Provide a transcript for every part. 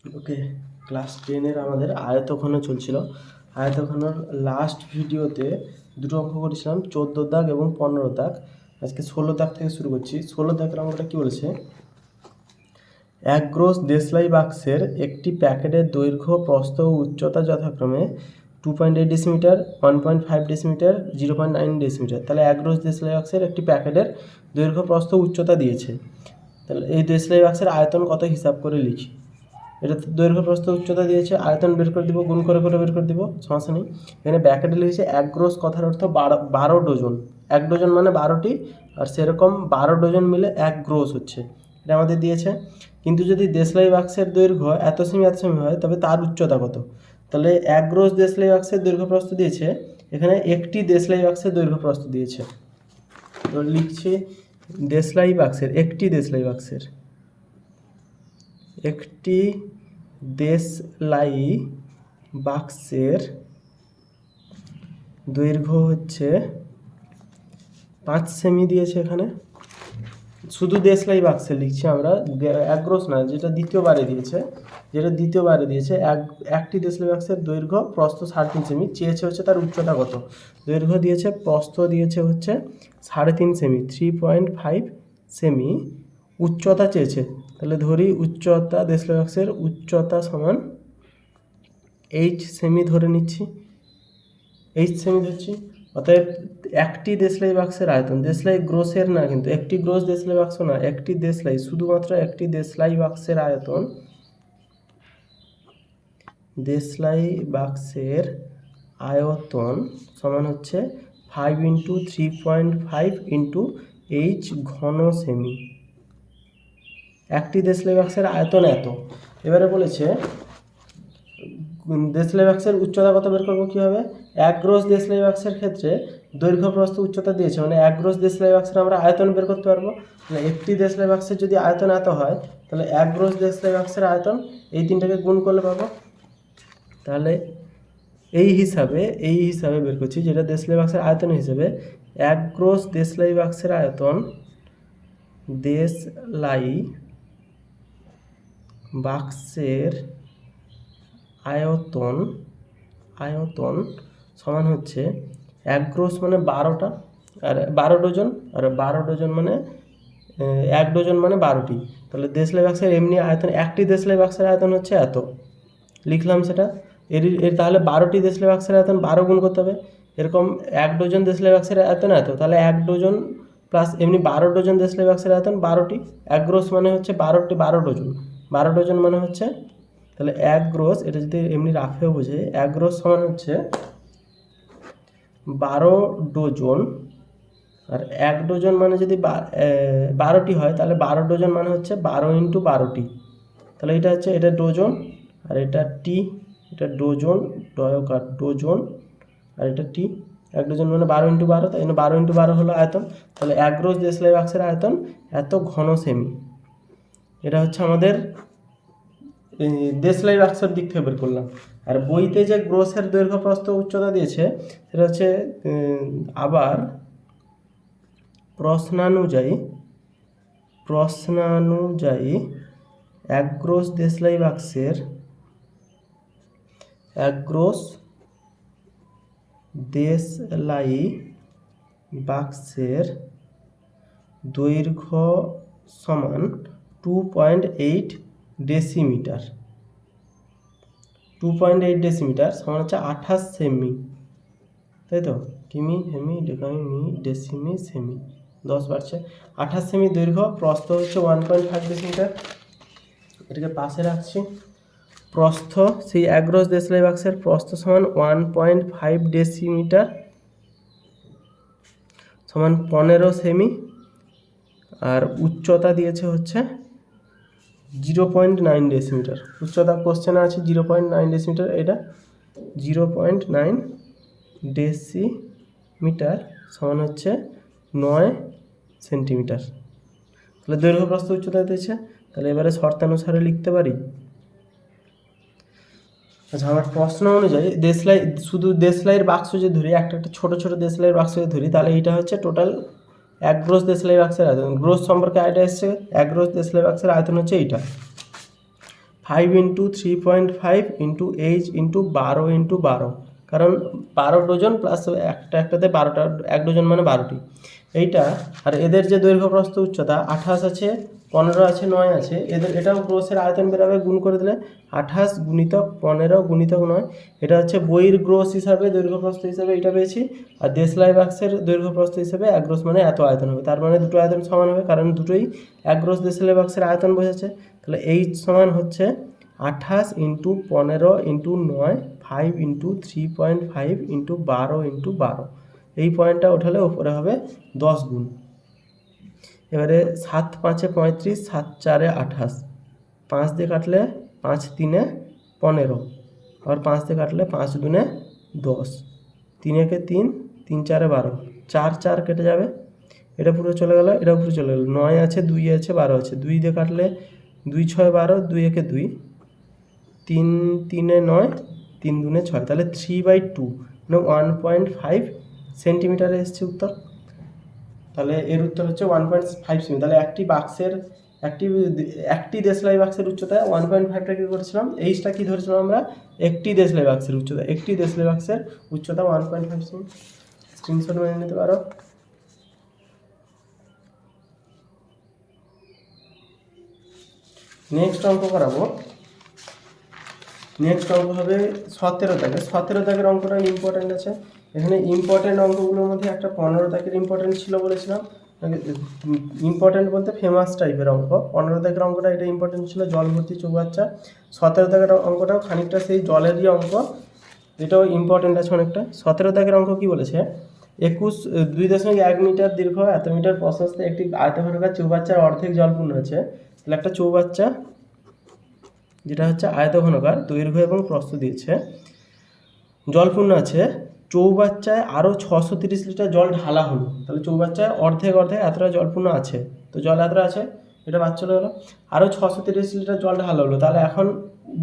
ওকে, class 10-এর আমাদের আয়তঘন চলছিল। আয়তঘনর last ভিডিওতে দুটো অঙ্ক করেছিলাম, 14 দাগ এবং 15 দাগ। আজকে 16 দাগ থেকে শুরু করছি। 16 দাগের অঙ্কটা কী বলেছে? এক গ্রস দেশলাই বাক্সের একটি প্যাকেটের দৈর্ঘ্য, প্রস্থ ও উচ্চতা যথাক্রমে 2.8 ডেসিমিটার, 1.5 ডেসিমিটার, 0.9 ডেসিমিটার। তাহলে এক গ্রস দেশলাই বাক্সের একটি প্যাকেটের দৈর্ঘ্য, প্রস্থ, উচ্চতা দিয়েছে। তাহলে এই দেশলাই বাক্সের আয়তন কত হিসাব করে লিখি। এটা দৈর্ঘ্য, প্রস্থ, উচ্চতা দিয়েছে, আয়তন বের করে দিব, গুণ করে বের করে দিব, সমস্যা নেই। এখানে ব্যাকেটে লিখেছে এক গ্রস, কথার অর্থ 12 ডজন। 1 ডজন মানে 12টি, আর সেরকম 12 ডজন মিলে 1 গ্রস হচ্ছে, এটা আমাদের দিয়েছে। কিন্তু যদি দেশলাই বাক্সের দৈর্ঘ্য এত সেমি হয়, তবে তার উচ্চতা কত? তাহলে 1 গ্রস দেশলাই বাক্সের দৈর্ঘ্য প্রস্থ দিয়েছে, এখানে একটি দেশলাই বাক্সের দৈর্ঘ্য প্রস্থ দিয়েছে। তো লিখছি দেশলাই বাক্সের, একটি দেশলাই বাক্সের, একটি দেশলাই বাক্সের দৈর্ঘ্য হচ্ছে 5 সেমি দিয়েছে। এখানে শুধু দেশলাই বাক্সে লিখছি আমরা, এক গ্রস না, যেটা দ্বিতীয়বারে দিয়েছে, একটি দেশলাই বাক্সের দৈর্ঘ্য, প্রস্থ 3.5 সেমি চেয়েছে, হচ্ছে তার উচ্চতা কত। দৈর্ঘ্য দিয়েছে, প্রস্থ দিয়েছে হচ্ছে 3.5 সেমি, 3.5 সেমি, উচ্চতা চেয়েছে। তাহলে ধরি উচ্চতা, দেশলাই বাক্সের উচ্চতা সমান h সেমি ধরে নিচ্ছি, h সেমি ধরছি। অতএব একটি দেশলাই বাক্সের আয়তন, দেশলাই গ্রোসের না কিন্তু, একটি গ্রোস দেশলাই বাক্স না, একটি দেশলাই, শুধুমাত্র একটি দেশলাই বাক্সের আয়তন, দেশলাই বাক্সের আয়তন সমান হচ্ছে 5 × 3.5 × h ঘন সেমি। একটি দেশলাই বাক্সের আয়তন এত। এবারে বলেছে দেশলাই বাক্সের উচ্চতা কত বের করবো কীভাবে? এক গ্রস দেশলাই বাক্সের ক্ষেত্রে দৈর্ঘ্য, প্রস্থ, উচ্চতা দিয়েছে, মানে এক গ্রস দেশলাই বাক্সের আমরা আয়তন বের করতে পারবো। তাহলে একটি দেশলাই বাক্সের যদি আয়তন এত হয়, তাহলে এক গ্রস দেশলাই বাক্সের আয়তন, এই তিনটাকে গুণ করলে পাবো। তাহলে এই হিসাবে বের করছি, যেটা দেশলাই বাক্সের আয়তন হিসেবে, এক গ্রস দেশলাই বাক্সের আয়তন, দেশলাই বাক্সের আয়তন সমান হচ্ছে এক গ্রস মানে 12টা, আর 12 ডজন, আর 12 ডজন মানে 1 ডজন মানে 12টি। তাহলে দেশলাই বাক্সের এমনি আয়তন, একটি দেশলাই বাক্সের আয়তন হচ্ছে এত, লিখলাম সেটা। এর তাহলে 12টি দেশলাই বাক্সের আয়তন 12 গুণ করতে হবে। এরকম 1 ডজন দেশলাই বাক্সের আয়তন এত, তাহলে 1 ডজন প্লাস এমনি 12 ডজন দেশলাই বাক্সের আয়তন 12টি। 1 গ্রস মানে হচ্ছে 12 ডজন, 12 ডজন মানে হচ্ছে, তাহলে 1 গ্রস, এটা যদি এমনি রাফেও বোঝে, 1 গ্রস সমান হচ্ছে 12 ডজন, আর 1 ডজন মানে যদি 12টি হয়, তাহলে 12 ডজন মানে হচ্ছে 12 × 12টি। তাহলে এটা হচ্ছে, এটা ডজন, আর এটা টি, এটা ডজন, ডয়কার ডজন, আর এটা টি। 1 ডজন মানে 12 × 12, তাই 12 × 12 হলো আয়তন। তাহলে 1 গ্রস দেশলাই বাক্সের আয়তন এত ঘন সেমি। এটা হচ্ছে আমাদের দেশলাই বাক্সের দিক থেকে বের করলাম। আর বইতে যে গ্রসের দৈর্ঘ্য, প্রস্থ, উচ্চতা দিয়েছে, সেটা হচ্ছে আবার প্রশ্নানুযায়ী এক গ্রস দেশলাই বাক্সের, এক গ্রস দেশলাই বাক্সের দৈর্ঘ্য সমান 2.8 ডেসিমিটার। 2.8 ডেসিমিটার সমান হচ্ছে 28 সেমি, তাই তো? কিমি, হেমি, ডেকামি, মি, ডেসিমি, সেমি, 10 বাড়ছে। 28 সেমি দৈর্ঘ্য, প্রস্থ হচ্ছে 1.5 ডেসিমিটার, এটাকে পাশে রাখছি। প্রস্থ, সেই এক গ্রস দেশলাই বাক্সের প্রস্থ সমান 1.5 ডেসিমিটার সমান 15 সেমি, আর উচ্চতা দিয়েছে হচ্ছে 0.9 ডেসিমিটার। উচ্চতা কোশ্চেনে আছে 0.9 ডেসিমিটার, এটা 0.9 ডেসিমিটার সমান হচ্ছে 9 সেন্টিমিটার। তাহলে দৈর্ঘ্য, প্রস্থ, উচ্চতা দিয়েছে। তাহলে এবারে শর্তানুসারে লিখতে পারি। আচ্ছা, আমার প্রশ্ন অনুযায়ী শুধু দেশলাইয়ের বাক্স যে ধরি, একটা ছোটো ছোটো দেশলাইয়ের বাক্স যদি ধরি, তাহলে এইটা হচ্ছে টোটাল এক গ্রস দেশলাই বাক্সের আয়তন। গ্রস সম্পর্কে আইডিয়া এসছে, এক গ্রস দেশলাই বাক্সের আয়তন হচ্ছে এইটা। 5 into 3.5 into H into 12 into 12, কারণ 12 ডজন প্লাস একটাতে 12টা, 1 ডজন মানে 12টি এইটা। আর এদের যে দৈর্ঘ্য প্রস্থ উচ্চতা 28 আছে, 15 আছে, 9 আছে, এটাও গ্রোসের আয়তন বেরোবে, গুণ করে দিলে 28 গুণিতক 15 গুণিতক 9, এটা হচ্ছে বইয়ের গ্রোস হিসাবে, দৈর্ঘ্য প্রস্থ হিসাবে এটা পেয়েছি। আর দেশলাই বাক্সের দৈর্ঘ্য প্রস্থ হিসাবে 1 গ্রোস মানে এত আয়তন হবে, তার মানে দুটো আয়তন সমান হবে, কারণ দুটোই 1 গ্রোস দেশলাই বাক্সের আয়তন বোঝাচ্ছে। তাহলে এইচ সমান হচ্ছে 28 into 15 into 9, 5 into 3.5 into 12 into 12, এই পয়েন্টটা ওঠালে উপরে হবে 10 গুণ। এবারে 7 5 35, 7 4 28, 5 দিয়ে কাটলে 5 3 15, আর 5 দিয়ে কাটলে 5 2 10, 3 1 3, 3 4 12, 4 4 কেটে যাবে, এটা পুরো চলে গেল, এটা পুরো চলে গেল, 9 আছে, 2 আছে, 12 আছে, 2 দিয়ে কাটলে 2 6 12, 2 1 2, 3 3 9, 3 2 6, তাহলে 3/2 মানে 1.5 সেন্টিমিটারে এসছে উত্তর। তাহলে এর উত্তর হচ্ছে 1.5 সেমি। তাহলে একটি দেশলাই বাক্সের উচ্চতা 1.5টা কী করেছিলাম, এইচটা কী ধরেছিলাম আমরা, একটি দেশলাই বাক্সের উচ্চতা, একটি দেশলাই বাক্সের উচ্চতা 1.5 সেমি। স্ক্রিনশট মেনে নিতে পারো। নেক্সট অঙ্ক করাবো। নেক্সট অঙ্ক হবে 17 দাগের। 17 দাগের অঙ্কটা ইম্পর্টেন্ট আছে। এখানে ইম্পর্টেন্ট অঙ্কগুলোর মধ্যে একটা 15 দাগের ইম্পর্টেন্ট ছিল বলেছিলাম, ইম্পর্টেন্ট বলতে ফেমাস টাইপের অঙ্ক। 15 দাগের অঙ্কটা এটা ইম্পর্টেন্ট ছিল, জল ভর্তি চৌবাচ্চা। 17 দাগের অঙ্কটাও খানিকটা সেই জলেরই অঙ্ক, এটাও ইম্পর্টেন্ট আছে অনেকটা। 17 দাগের অঙ্ক কি বলেছে, 2.1 মিটার দীর্ঘ, এত মিটার প্রশস্ত একটি আয়তক্ষেত্রাকার চৌবাচ্চার অর্ধেক জলপূর্ণ আছে। তাহলে একটা চৌবাচ্চা যেটা হচ্ছে আয়তঘনকার, দৈর্ঘ্য এবং প্রস্থ দিয়েছে, জলপূর্ণ আছে, চৌবাচ্চায় আরও 630 লিটার জল ঢালা হলো। তাহলে চৌবাচ্চায় অর্ধেক এতটা জলপূর্ণ আছে, তো জল এতটা আছে, এটা বাদ চলে গেলো। আরও 630 লিটার জল ঢালা হলো, তাহলে এখন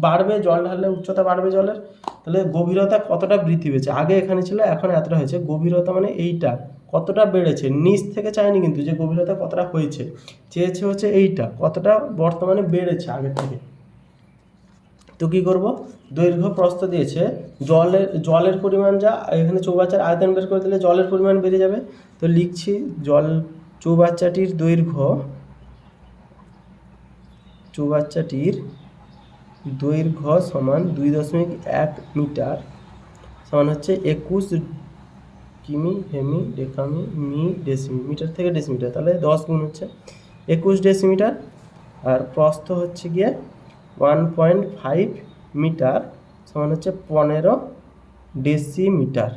বাড়বে, জল ঢাললে উচ্চতা বাড়বে জলের, তাহলে গভীরতা কতটা বৃদ্ধি পেয়েছে, আগে এখানে ছিল এখন এতটা হয়েছে, গভীরতা মানে এইটা কতটা বেড়েছে, নিচ থেকে চায়নি কিন্তু যে গভীরতা কতটা হয়েছে, চেয়েছে হচ্ছে এইটা কতটা বর্তমানে বেড়েছে আগের থেকে। তো কী করবো, দৈর্ঘ্য প্রস্থ দিয়েছে, জলের পরিমাণ যা, এখানে চৌবাচ্চার আয়তন বের করে দিলে জলের পরিমাণ বেড়ে যাবে। তো লিখছি চৌবাচ্চাটির দৈর্ঘ্য সমান 2.1 মিটার সমান হচ্ছে 21 কিমি, হেমি, ডেকামি, মি, ডেসিমি, মিটার থেকে ডেসিমিটার, তাহলে 10 গুণ হচ্ছে 21 ডেসিমিটার। আর প্রস্থ হচ্ছে গিয়ে 1.5 মিটার সমান হচ্ছে 15 ডেসিমিটার,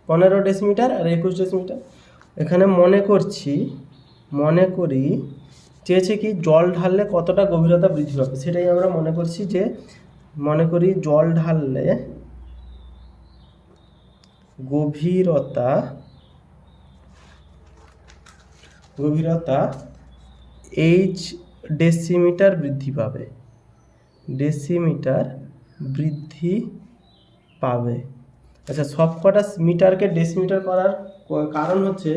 15 ডেসিমিটার আর 21 ডেসিমিটার। এখানে মনে করি চেয়েছে কি জল ঢাললে কতটা গভীরতা বৃদ্ধি পাবে, সেটাই আমরা মনে করি জল ঢাললে গভীরতা এইচ ডেসিমিটার বৃদ্ধি পাবে। আচ্ছা, সব কটা মিটারকে ডেসিমিটার করার কারণ হচ্ছে,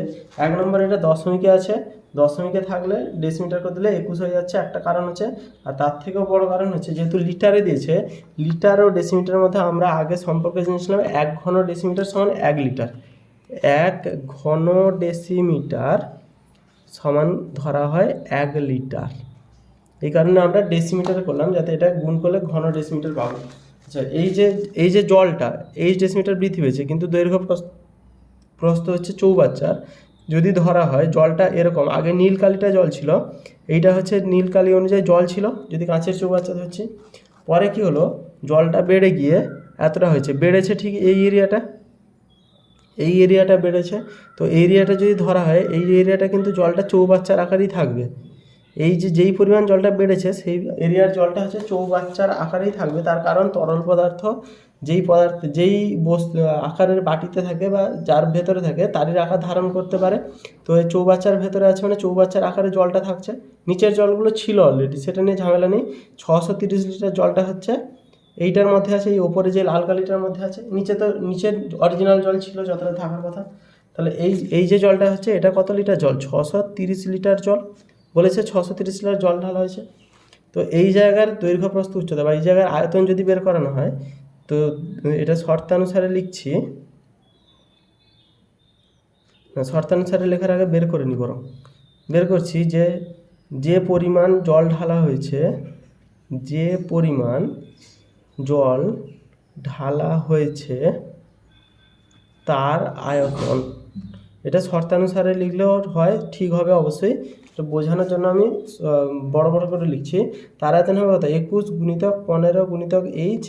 1 নম্বর এটা দশমিকে আছে, দশমিকে থাকলে ডেসিমিটার করে দিলে 21 হয়ে যাচ্ছে, একটা কারণ হচ্ছে। আর তার থেকেও বড় কারণ হচ্ছে যেহেতু লিটারে দিয়েছে, লিটার ও ডেসিমিটারের মধ্যে আমরা আগে সম্পর্কে জেনেছিলাম 1 ঘন ডেসিমিটার সমান 1 লিটার, 1 ঘন ডেসিমিটার সমান ধরা হয় 1 লিটার। এই কারণে আমরা ডেসিমিটারে করলাম, যাতে এটা গুণ করলে ঘন ডেসিমিটার পাবো। আচ্ছা, এই যে জলটা এইচ ডেসিমিটার বৃদ্ধি পেয়েছে, কিন্তু দৈর্ঘ্য প্রস্থ হচ্ছে চৌবাচ্চার, যদি ধরা হয় জলটা এরকম, আগে নীল কালিটা জল ছিল, এইটা হচ্ছে নীল কালি অনুযায়ী জল ছিল যদি কাঁচের চৌবাচ্চা ধরছি, পরে কি হলো জলটা বেড়ে গিয়ে এতটা হয়েছে, বেড়েছে ঠিক এই এরিয়াটা বেড়েছে। তো এই এরিয়াটা যদি ধরা হয়, এই এরিয়াটা কিন্তু জলটা চৌবাচ্চার আকারেই থাকবে, যেই পরিমাণ জলটা বেড়েছে সেই এরিয়ার জলটা হচ্ছে চৌবাচ্চার আকারেই থাকবে। তার কারণ তরল পদার্থ যেই বস্তু আকারের বাটিতে থাকে বা যার ভেতরে থাকে তারই আকার ধারণ করতে পারে। তো এই চৌবাচ্চার ভেতরে আছে মানে চৌবাচ্চার আকারে জলটা থাকছে, নিচের জলগুলো ছিল অলরেডি, সেটা নিয়ে ঝামেলা নেই। 630 লিটার জলটা হচ্ছে এইটার মধ্যে আছে, এই ওপরে যে লাল কালিটার মধ্যে আছে, নিচের অরিজিনাল জল ছিল যতটা থাকার কথা। তাহলে এই যে জলটা হচ্ছে এটা কত লিটার জল, 630 লিটার জল বলেছে, 630 লিটার জল ঢালা হয়েছে। তো এই জায়গার দৈর্ঘ্য প্রস্থ উচ্চতা বা এই জায়গার আয়তন যদি বের করানো হয়, তো এটা শর্তানুসারে লিখছি, শর্তানুসারে লেখার আগে বের করে নিই, বরং বের করছি যে পরিমাণ জল ঢালা হয়েছে, যে পরিমাণ জল ঢালা হয়েছে তার আয়তন। এটা শর্তানুসারে লিখলেও হয়, ঠিক হবে অবশ্যই। তো বোঝানোর জন্য আমি বড় বড় করে লিখছি। তার আয়তন হবে কত? 21 গুণিতক 15 গুণিতক এইচ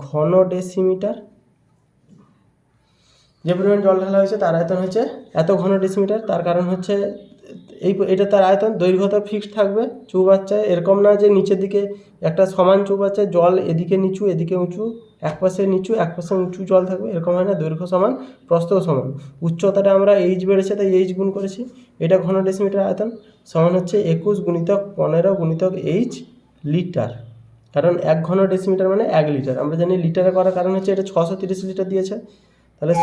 ঘন ডেসিমিটার। যে পরিমাণ জল ঢালা হয়েছে তার আয়তন হচ্ছে এত ঘন ডেসিমিটার। তার কারণ হচ্ছে এটা তার আয়তন। দৈর্ঘ্য তো ফিক্সড থাকবে চৌবাচ্চায়, এরকম না যে নিচের দিকে একটা সমান চৌবাচ্চায় জল এদিকে নিচু এদিকে উঁচু, এক পাশে নিচু এক পাশে উঁচু জল থাকবে, এরকম হয় না। দৈর্ঘ্য সমান প্রস্থও সমান। উচ্চতাটা আমরা এইচ বেড়েছে তাই এইচ গুণ করেছি। এটা ঘন ডেসিমিটার আয়তন সমান হচ্ছে 21 গুণিতক 15 গুণিতক এইচ লিটার। কারণ 1 ঘন ডেসিমিটার মানে 1 লিটার। আমরা জানি লিটারে করার কারণ হচ্ছে এটা 630 লিটার দিয়েছে। তাহলে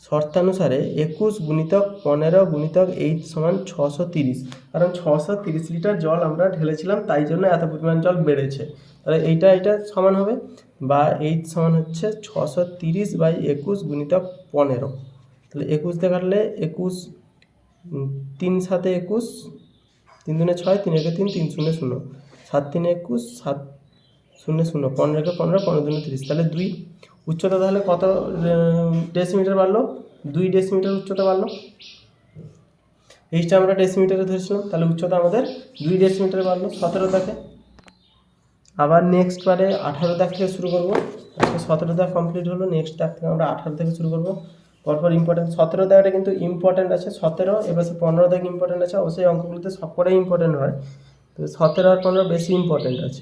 শর্তানুসারে 21 গুণিতক 15 গুণিতক এইচ সমান 630। কারণ 630 লিটার জল আমরা ঢেলেছিলাম, তাই জন্য এত পরিমাণ জল বেড়েছে। তাহলে এটা সমান হবে, বা এইচ সমান হচ্ছে 630 বাই 21 গুণিতক 15। তাহলে 21 দিয়ে কাটলে 21, 3 7 21, 3 দুনে 6, 3 একে 3, 3 শূন্য 0, 7 3 21, 7 0 0, 15 একে 15, 15 দুনে 30। তাহলে 2। উচ্চতা তাহলে কত ডেসিমিটার বাড়লো? 2 ডেসিমিটার উচ্চতা বাড়লো। এইচটা আমরা ডেসিমিটারে ধরেছিলাম, তাহলে উচ্চতা আমাদের 2 ডেসিমিটার বাড়লো 17 দাগে। আবার নেক্সট বারে 18 দাগ থেকে শুরু করবো। 17 দাগ কমপ্লিট হলো, নেক্সট দাগ থেকে আমরা 18 থেকে শুরু করবো। পরপর ইম্পর্টেন্ট 17 দাগটা কিন্তু ইম্পর্টেন্ট আছে। 17 এবার 15 দাগ ইম্পর্টেন্ট আছে। অবশ্যই অঙ্কগুলোতে সবকটাই ইম্পর্টেন্ট হয়, তো 17 আর 15 বেশি ইম্পর্টেন্ট আছে।